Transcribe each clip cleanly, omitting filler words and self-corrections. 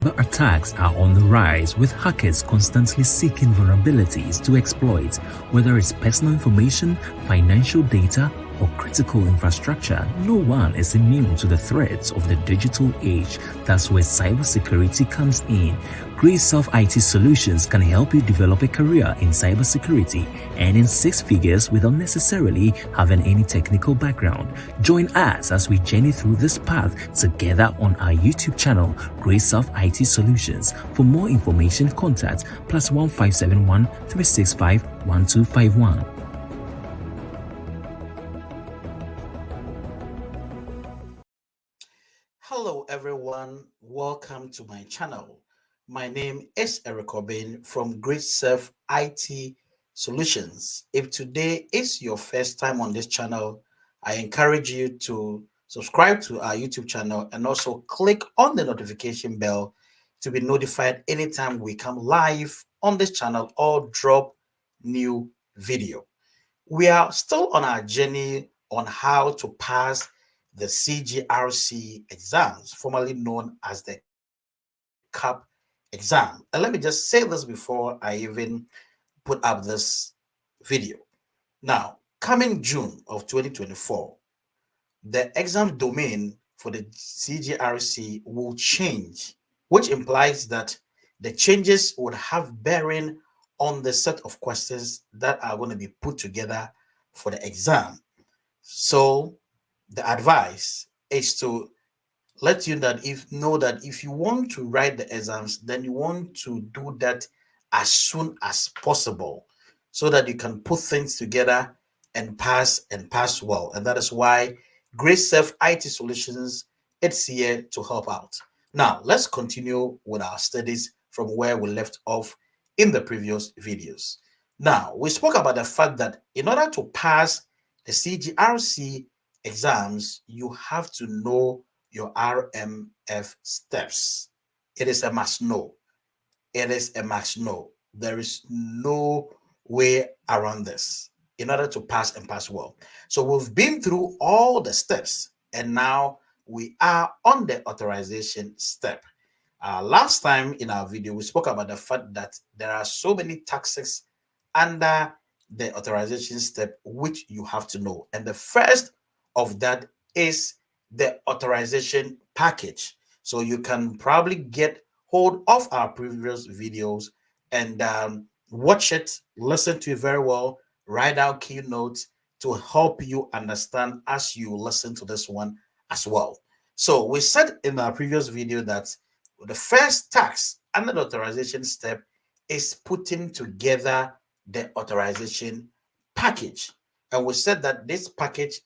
Attacks are on the rise, with hackers constantly seeking vulnerabilities to exploit, whether it's personal information, financial data, or critical infrastructure. No one is immune to the threats of the digital age. That's where cybersecurity comes in. Grace Self IT Solutions can help you develop a career in cybersecurity, earning six figures without necessarily having any technical background. Join us as we journey through this path together on our YouTube channel, Grace Self IT Solutions. For more information, contact +1571 365 1251. Hello everyone, welcome to my channel. My name is Eric Obin from Grace Self IT Solutions. If today is your first time on this channel, I encourage you to subscribe to our YouTube channel and also click on the notification bell to be notified anytime we come live on this channel or drop new video. We are still on our journey on how to pass the Cgrc exams, formerly known as the CAP exam. And let me just say this before I even put up this video. Now, coming June of 2024, the exam domain for the Cgrc will change, which implies that the changes would have bearing on the set of questions that are going to be put together for the exam. So the advice is to let you know that if you want to write the exams, then you want to do that as soon as possible so that you can put things together and pass well. And that is why Grace Self IT Solutions is here to help out. Now, let's continue with our studies from where we left off in the previous videos. Now, we spoke about the fact that in order to pass the Cgrc exams, you have to know your RMF steps. It is a must know. It is a must know. There is no way around this in order to pass and pass well. So we've been through all the steps and now we are on the authorization step. Last time in our video, we spoke about the fact that there are so many taxes under the authorization step which you have to know. And the first of that is the authorization package. So you can probably get hold of our previous videos and watch it, listen to it very well, write down key notes to help you understand as you listen to this one as well. So we said in our previous video that the first task under the authorization step is putting together the authorization package. And we said that this package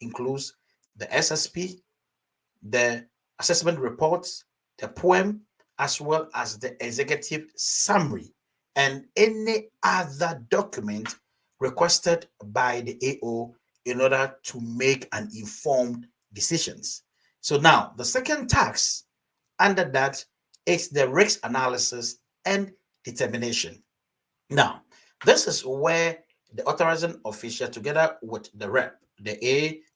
includes the SSP, the assessment reports, the poem, as well as the executive summary, and any other document requested by the AO in order to make an informed decisions. So now the second task under that is the risk analysis and determination. Now, this is where the authorizing official, together with the rep, the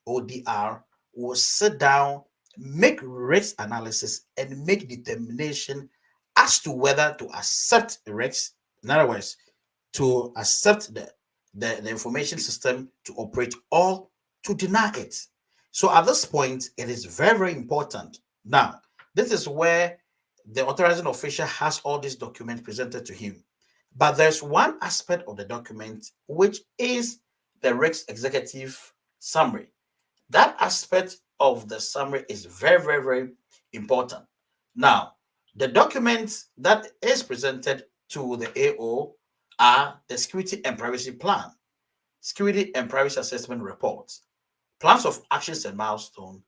AODR, will sit down, make risk analysis, and make determination as to whether to accept risk. In other words, to accept the information system to operate or to deny it. So at this point, it is very, very important. Now, this is where the authorizing official has all these documents presented to him. But there's one aspect of the document which is the risk executive summary. That aspect of the summary is very, very, very important. Now, the documents that is presented to the AO are the security and privacy plan, security and privacy assessment reports, plans of actions and milestones,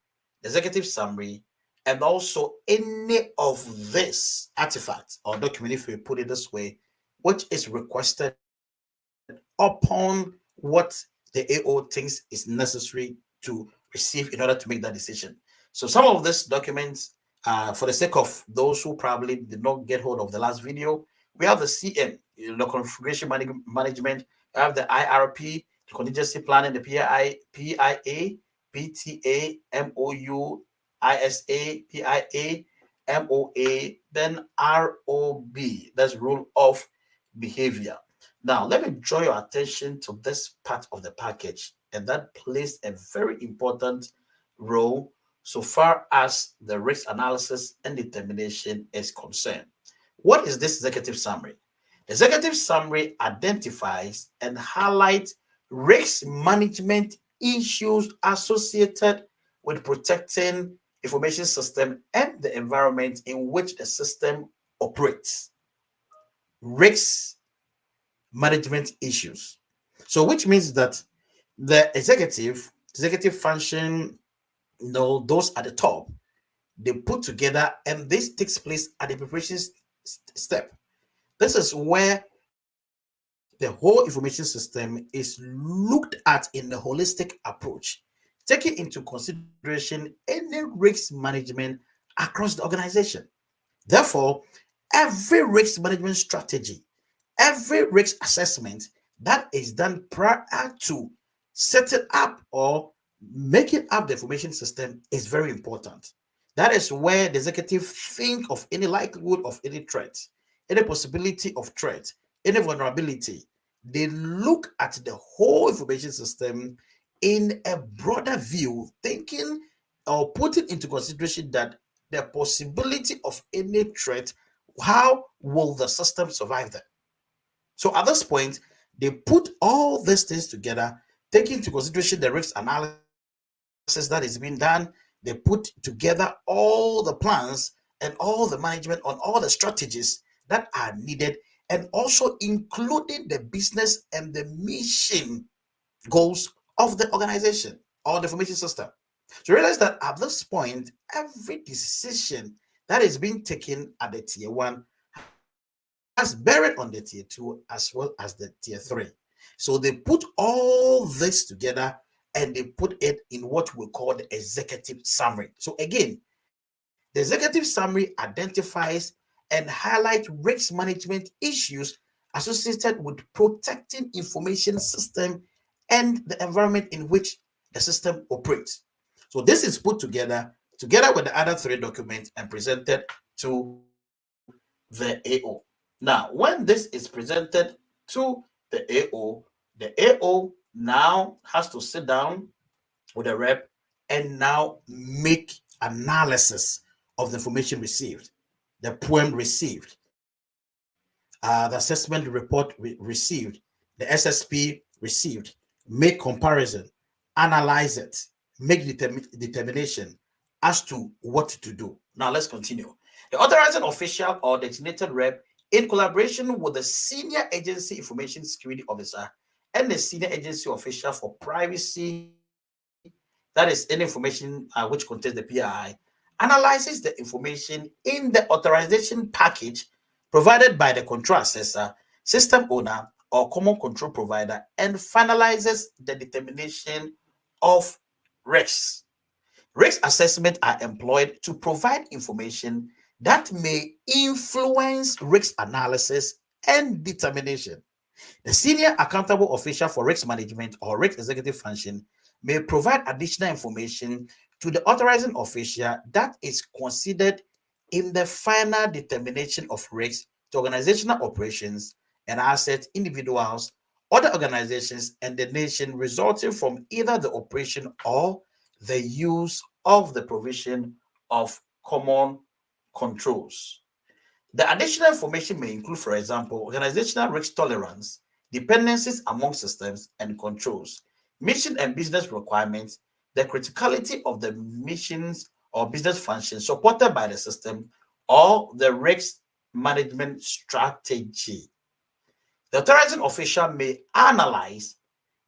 executive summary, and also any of this artifacts or document, if we put it this way, which is requested upon what the AO thinks is necessary to receive in order to make that decision. So some of these documents, for the sake of those who probably did not get hold of the last video, we have the CM, the configuration management, we have the IRP, the contingency planning, the PIA, PTA, MOU, ISA, PIA, MOA, then ROB, that's rule of behavior. Now, let me draw your attention to this part of the package, and that plays a very important role so far as the risk analysis and determination is concerned. What is this executive summary? The executive summary identifies and highlights risk management issues associated with protecting information system and the environment in which the system operates. Risk management issues. So, which means that the executive function, those at the top, they put together, and this takes place at the preparation step. This is where the whole information system is looked at in a holistic approach, taking into consideration any risk management across the organization. Therefore, every risk management strategy, every risk assessment that is done prior to setting up or making up the information system is very important. That is where the executive think of any likelihood of any threat, any possibility of threat, any vulnerability. They look at the whole information system in a broader view, thinking or putting into consideration that the possibility of any threat, how will the system survive that? So at this point, they put all these things together, taking into consideration the risk analysis that is being done. They put together all the plans and all the management on all the strategies that are needed, and also including the business and the mission goals of the organization or the information system. So realize that at this point, every decision that is being taken at the tier 1 has bearing on the tier 2 as well as the tier 3. So they put all this together and they put it in what we call the executive summary. So again, the executive summary identifies and highlights risk management issues associated with protecting information system and the environment in which the system operates. So this is put together with the other 3 documents and presented to the AO. Now, when this is presented to the AO now has to sit down with the rep and now make analysis of the information received, the poem received, the assessment report received, the SSP received, make comparison, analyze it, make determination as to what to do. Now let's continue. The authorizing official or designated rep, in collaboration with the senior agency information security officer and the senior agency official for privacy, that is any information which contains the PII, analyzes the information in the authorization package provided by the control assessor, system owner, or common control provider, and finalizes the determination of risks. Risk assessments are employed to provide information that may influence risk analysis and determination. The senior accountable official for risk management or risk executive function may provide additional information to the authorizing official that is considered in the final determination of risk to organizational operations and assets, individuals, other organizations, and the nation resulting from either the operation or the use of the provision of common controls. The additional information may include, for example, organizational risk tolerance, dependencies among systems and controls, mission and business requirements, the criticality of the missions or business functions supported by the system, or the risk management strategy. The authorizing official may analyze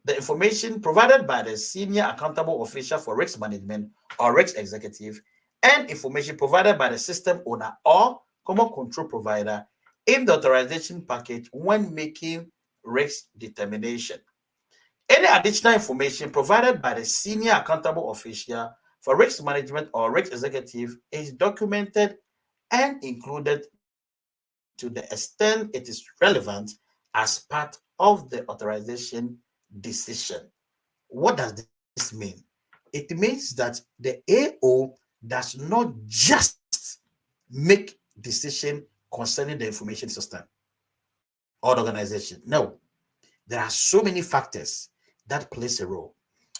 the information provided by the senior accountable official for risk management or risk executive and information provided by the system owner or common control provider in the authorization package when making risk determination. Any additional information provided by the senior accountable official for risk management or risk executive is documented and included to the extent it is relevant as part of the authorization decision. What does this mean? It means that the AO does not just make decision concerning the information system or the organization. No, there are so many factors that plays a role.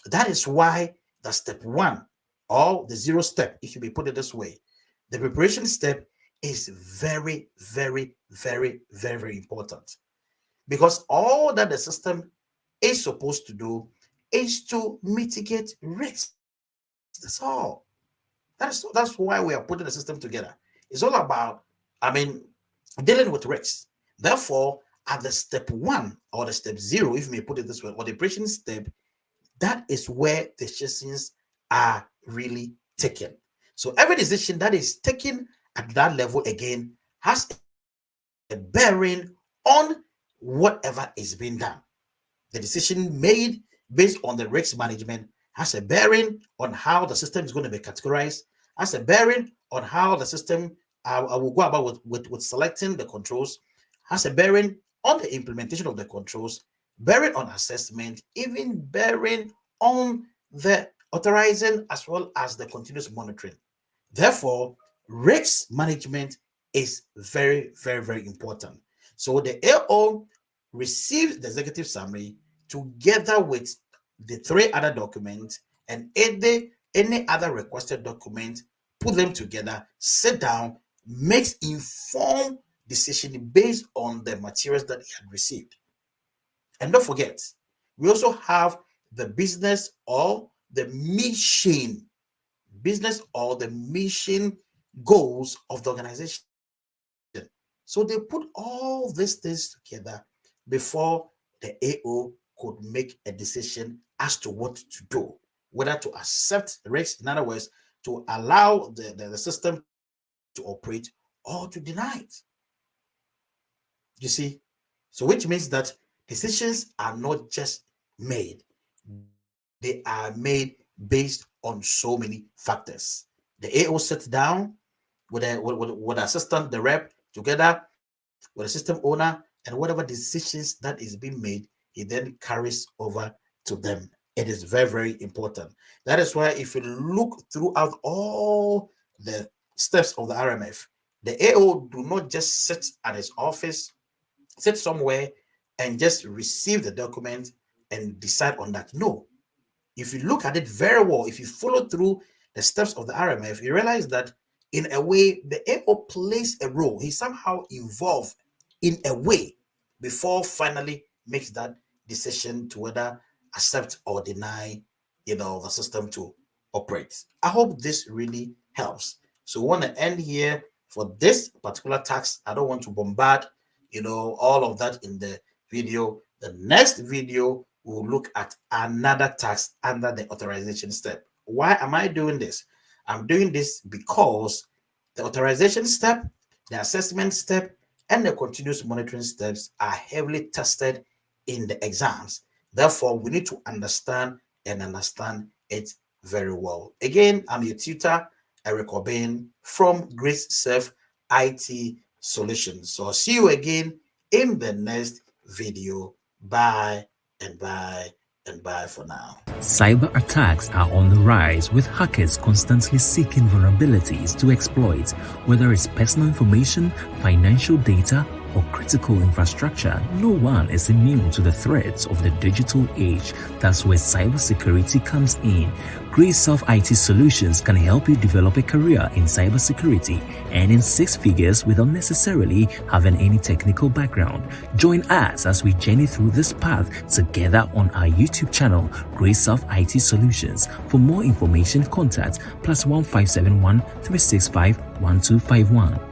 That is why the step one, or the zero step, if you may put it this way, the preparation step is very, very, very, very, very important, because all that the system is supposed to do is to mitigate risks. That's all. That's why we are putting the system together. It's all about, dealing with risks. Therefore, at the step one or the step zero, if you may put it this way, or the preparation step, that is where decisions are really taken. So every decision that is taken at that level again has a bearing on whatever is being done. The decision made based on the risk management has a bearing on how the system is going to be categorized, has a bearing on how the system will go about with selecting the controls, has a bearing on the implementation of the controls, bearing on assessment, even bearing on the authorizing as well as the continuous monitoring. Therefore, risk management is very, very, very important. So the AO receives the executive summary together with the three other documents and any other requested document, put them together, sit down, makes informed decision based on the materials that he had received. And don't forget, we also have the business or the mission goals of the organization. So they put all these things together before the AO could make a decision as to what to do, whether to accept risk, in other words, to allow the system to operate or to deny it. You see? So which means that decisions are not just made, they are made based on so many factors. The AO sits down with the assistant, the rep, together with the system owner, and whatever decisions that is being made, he then carries over to them. It is very, very important. That is why if you look throughout all the steps of the RMF, the AO do not just sit at his office, sit somewhere and just receive the document and decide on that. No. If you look at it very well, if you follow through the steps of the RMF, you realize that in a way, the AO plays a role. He's somehow involved in a way before finally makes that decision to whether accept or deny, the system to operate. I hope this really helps. So we want to end here for this particular task. I don't want to bombard, all of that in the video. The next video, we'll look at another task under the authorization step. Why am I doing this? I'm doing this because the authorization step, the assessment step, and the continuous monitoring steps are heavily tested in the exams. Therefore, we need to understand it very well. Again, I'm your tutor, Eric Obin from GracedServe IT Solutions. So I'll see you again in the next video. Bye and bye and bye for now. Cyber attacks are on the rise, with hackers constantly seeking vulnerabilities to exploit, whether it's personal information, financial data, or critical infrastructure. No one is immune to the threats of the digital age. That's where cybersecurity comes in. GracedServe IT Solutions can help you develop a career in cybersecurity, earning six figures without necessarily having any technical background. Join us as we journey through this path together on our YouTube channel, GracedServe IT Solutions. For more information, contact +1571 365 1251.